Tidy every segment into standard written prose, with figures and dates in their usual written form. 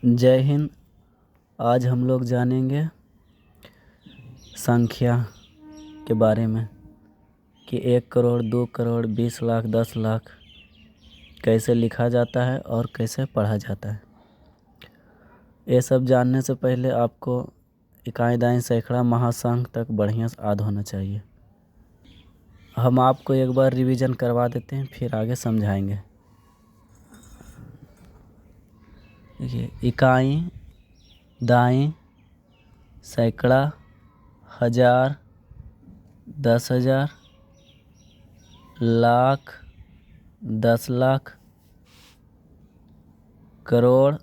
जय हिंद। आज हम लोग जानेंगे संख्या के बारे में कि 1 करोड़ 2 करोड़ 20 लाख 10 लाख कैसे लिखा जाता है और कैसे पढ़ा जाता है। ये सब जानने से पहले आपको इकाई दाई सैकड़ा महासंख्य तक बढ़िया से याद होना चाहिए। हम आपको एक बार रिवीजन करवा देते हैं, फिर आगे समझाएंगे। देखिए, इकाई दाई सैकड़ा, हजार, 10,000, लाख, 10 लाख, करोड़,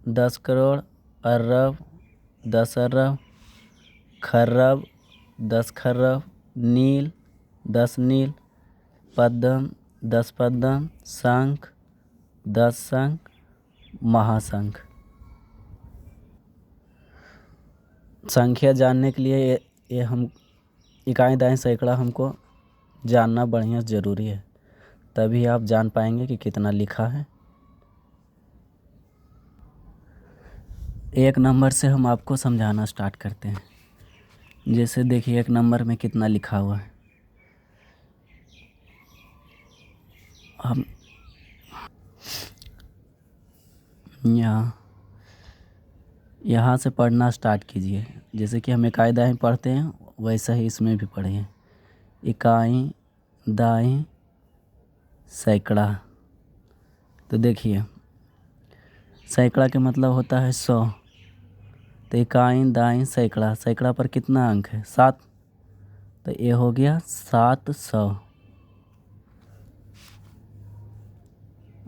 10 करोड़, अरब, 10 अरब, खर्रब, 10 खर्रब, नील, 10 नील, पद्म, 10 पद्म, शंख, 10 शंख, महाशंख। संख्या जानने के लिए ये हम इकाई दाई सैकड़ा हमको जानना बढ़िया ज़रूरी है, तभी आप जान पाएंगे कि कितना लिखा है। 1 नंबर से हम आपको समझाना स्टार्ट करते हैं। जैसे देखिए 1 नंबर में कितना लिखा हुआ है। हम यहाँ से पढ़ना स्टार्ट कीजिए। जैसे कि हम इकाई दाई पढ़ते हैं वैसा ही इसमें भी पढ़िए। इकाई दाई सैकड़ा। तो देखिए, सैकड़ा के मतलब होता है 100। तो इकाई दाई सैकड़ा, सैकड़ा पर कितना अंक है? 7। तो ये हो गया 700।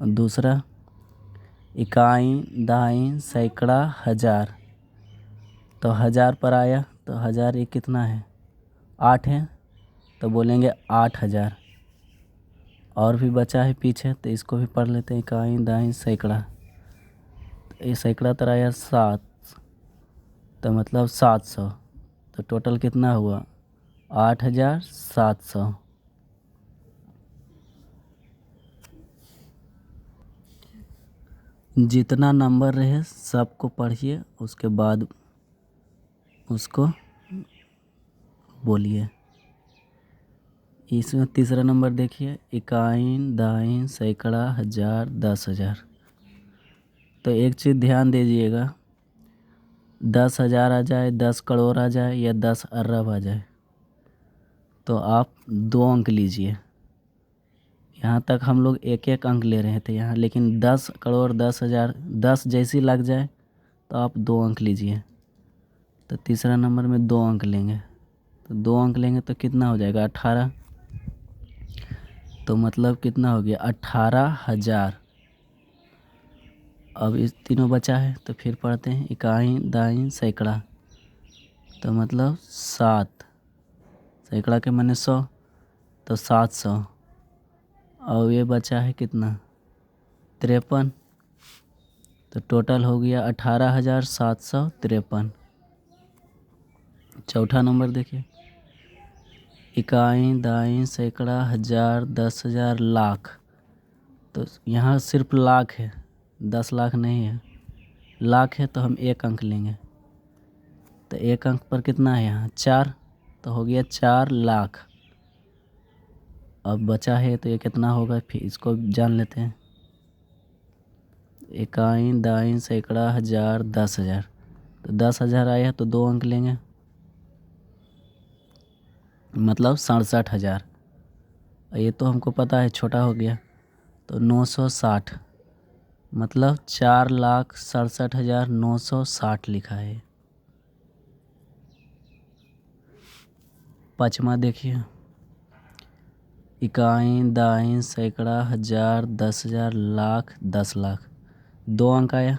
और दूसरा, इकाई दाई सैकड़ा हजार। तो 1000 पर आया तो 1000 ये कितना है? 8 है, तो बोलेंगे 8000। और भी बचा है पीछे, तो इसको भी पढ़ लेते हैं। इकाई दाई सैकड़ा, तो ये सैकड़ा तर आया 7, तो मतलब 700। तो टोटल कितना हुआ? 8700। जितना नंबर रहे सबको पढ़िए, उसके बाद उसको बोलिए। इसमें तीसरा नंबर देखिए, इकाई दाई सैकड़ा हजार 10,000। तो एक चीज़ ध्यान दीजिएगा, 10,000 आ जाए, 10 करोड़ आ जाए या 10 अरब आ जाए तो आप 2 अंक लीजिए। यहाँ तक हम लोग एक एक अंक ले रहे थे यहाँ, लेकिन 10 करोड़ 10,000 10 जैसी लग जाए तो आप 2 अंक लीजिए। तो तीसरा नंबर में 2 अंक लेंगे, तो 2 अंक लेंगे तो कितना हो जाएगा? 18। तो मतलब कितना हो गया? 18,000। अब इस तीनों बचा है तो फिर पढ़ते हैं। इकाई दाई सैकड़ा, तो मतलब 7, सैकड़ा के माने 100, तो 700। और ये बचा है कितना? 53। तो टोटल हो गया 18,753। चौथा नंबर देखिए, इकाई दाई सैकड़ा हजार 10,000 लाख। तो यहाँ सिर्फ लाख है, 10 लाख नहीं है, लाख है, तो हम 1 अंक लेंगे। तो 1 अंक पर कितना है यहाँ? 4। तो हो गया 4 लाख। अब बचा है तो ये कितना होगा, फिर इसको जान लेते हैं। इकाई दाई सैकड़ा हजार 10,000। तो 10,000 आया तो 2 अंक लेंगे, मतलब 67,000। ये तो हमको पता है, छोटा हो गया। तो 960, मतलब 4,67,960 लिखा है। पाँचवा देखिए, इकाई दाई सैकड़ा हजार 10,000 लाख 10 लाख। 2 अंक आया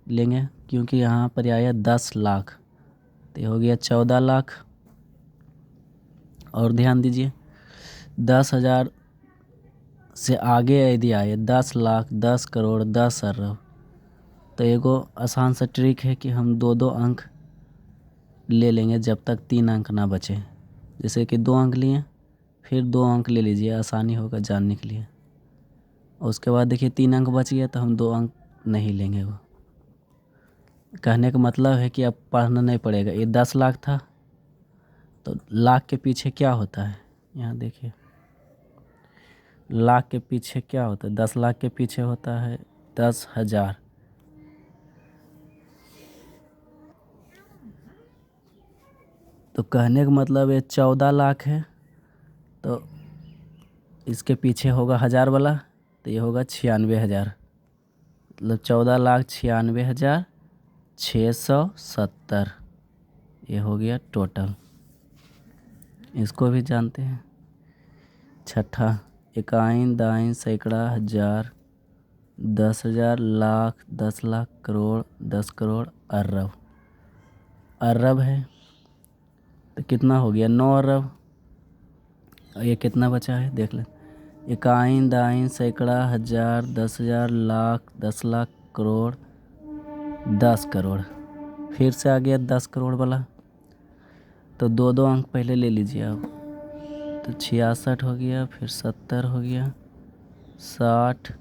लेंगे, क्योंकि यहाँ पर आया 10 लाख, तो ये हो गया 14 लाख। और ध्यान दीजिए, 10,000 से आगे यदि आए 10 लाख 10 करोड़ 10 अरब, तो एगो आसान सा ट्रिक है कि हम 2-2 अंक ले लेंगे जब तक 3 अंक ना बचे। जैसे कि 2 अंक लिए, फिर 2 अंक ले लीजिए, आसानी होगा जानने के लिए। और उसके बाद देखिए 3 अंक बच गया तो हम 2 अंक नहीं लेंगे वो। कहने का मतलब है कि अब पढ़ना नहीं पड़ेगा। ये 10 लाख था, तो लाख के पीछे क्या होता है, यहाँ देखिए, लाख के पीछे क्या होता है, 10 लाख के पीछे होता है 10,000। तो कहने का मतलब ये 14 लाख है, तो इसके पीछे होगा 1000 वाला, तो ये होगा 96,000। मतलब 14,96,670 ये हो गया टोटल। इसको भी जानते हैं। छठा, इकाइन, दाइन, सैकड़ा, हजार, 10,000, लाख, 10 लाख, करोड़, 10 करोड़, अरब। अरब है तो कितना हो गया, 9 अरब। और ये कितना बचा है देख लें। इकाइन, दाइन, सैकड़ा, हजार, 10,000, लाख, 10 लाख, करोड़, 10 करोड़। फिर से आ गया 10 करोड़ वाला, तो दो दो अंक पहले ले लीजिए आप। तो 66 हो गया, फिर 70 हो गया, 60,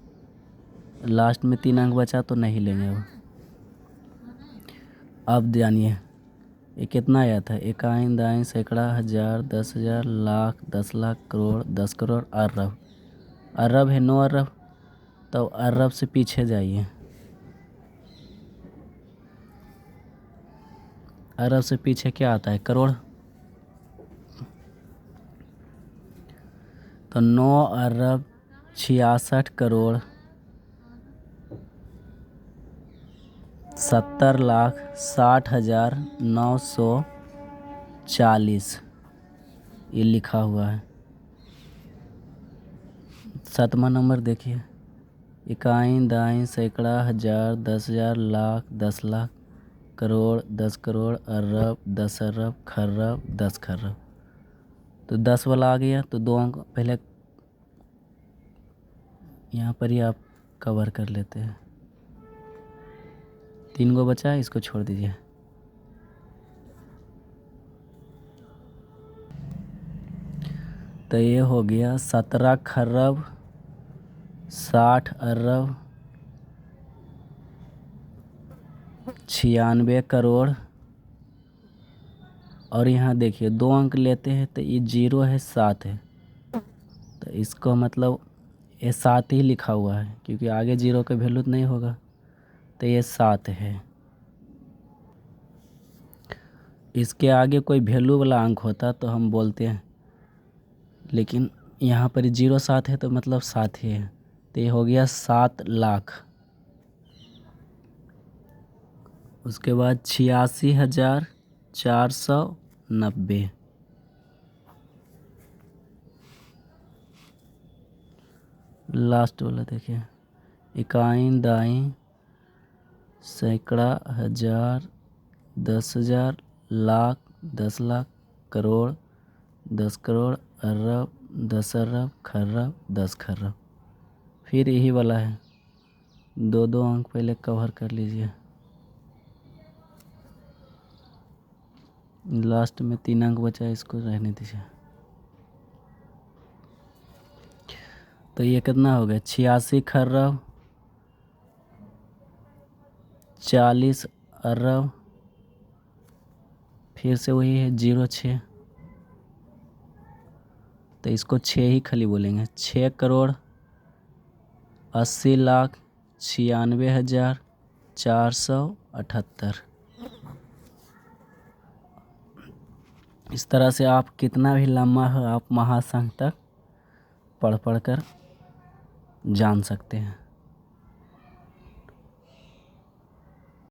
लास्ट में 3 अंक बचा तो नहीं लेंगे अब जानिए ये कितना आया था। इकाइन, दाइन, सैकड़ा, हजार, 10,000, लाख, 10 लाख, करोड़, 10 करोड़, अरब। अरब है 9 अरब, तो अरब से पीछे जाइए। अरब से पीछे क्या आता है, करोड़। तो 9 अरब 66 करोड़ 70 लाख 60,940 ये लिखा हुआ है। 7वां नंबर देखिए, इकाइन, दाइन, सैकड़ा, हजार, 10,000, लाख, 10 लाख, करोड़, 10 करोड़, अरब, 10 अरब, खरब, 10 खरब। तो 10 वाला आ गया, तो 2 अंक पहले यहाँ पर ही आप कवर कर लेते हैं। 3 गो बचा है, इसको छोड़ दीजिए। तो ये हो गया 17 खरब 60 अरब 96 करोड़। और यहाँ देखिए 2 अंक लेते हैं तो ये 0 है, 7 है, तो इसको मतलब ये 7 ही लिखा हुआ है, क्योंकि आगे 0 का वैल्यू नहीं होगा, तो ये 7 है। इसके आगे कोई वैल्यू वाला अंक होता तो हम बोलते हैं, लेकिन यहाँ पर 0 7 है तो मतलब 7 ही है, तो ये हो गया 7 लाख। उसके बाद 86,490। लास्ट वाला देखिए, इकाइन, दाइन, सैकड़ा, हजार, 10,000, लाख, 10 लाख, करोड़, 10 करोड़, अरब, 10 अरब, खरब, 10 खरब। फिर यही वाला है, 2 अंक पहले कवर कर लीजिए। लास्ट में 3 अंक बचा है, इसको रहने दीजिए। तो ये कितना हो गया, 86 खरब 40 अरब, फिर से वही है 06, तो इसको 6 ही खाली बोलेंगे। 6 करोड़ 80 लाख 96,478। इस तरह से आप कितना भी लंबा हो, आप महासंख्य तक पढ़ कर जान सकते हैं।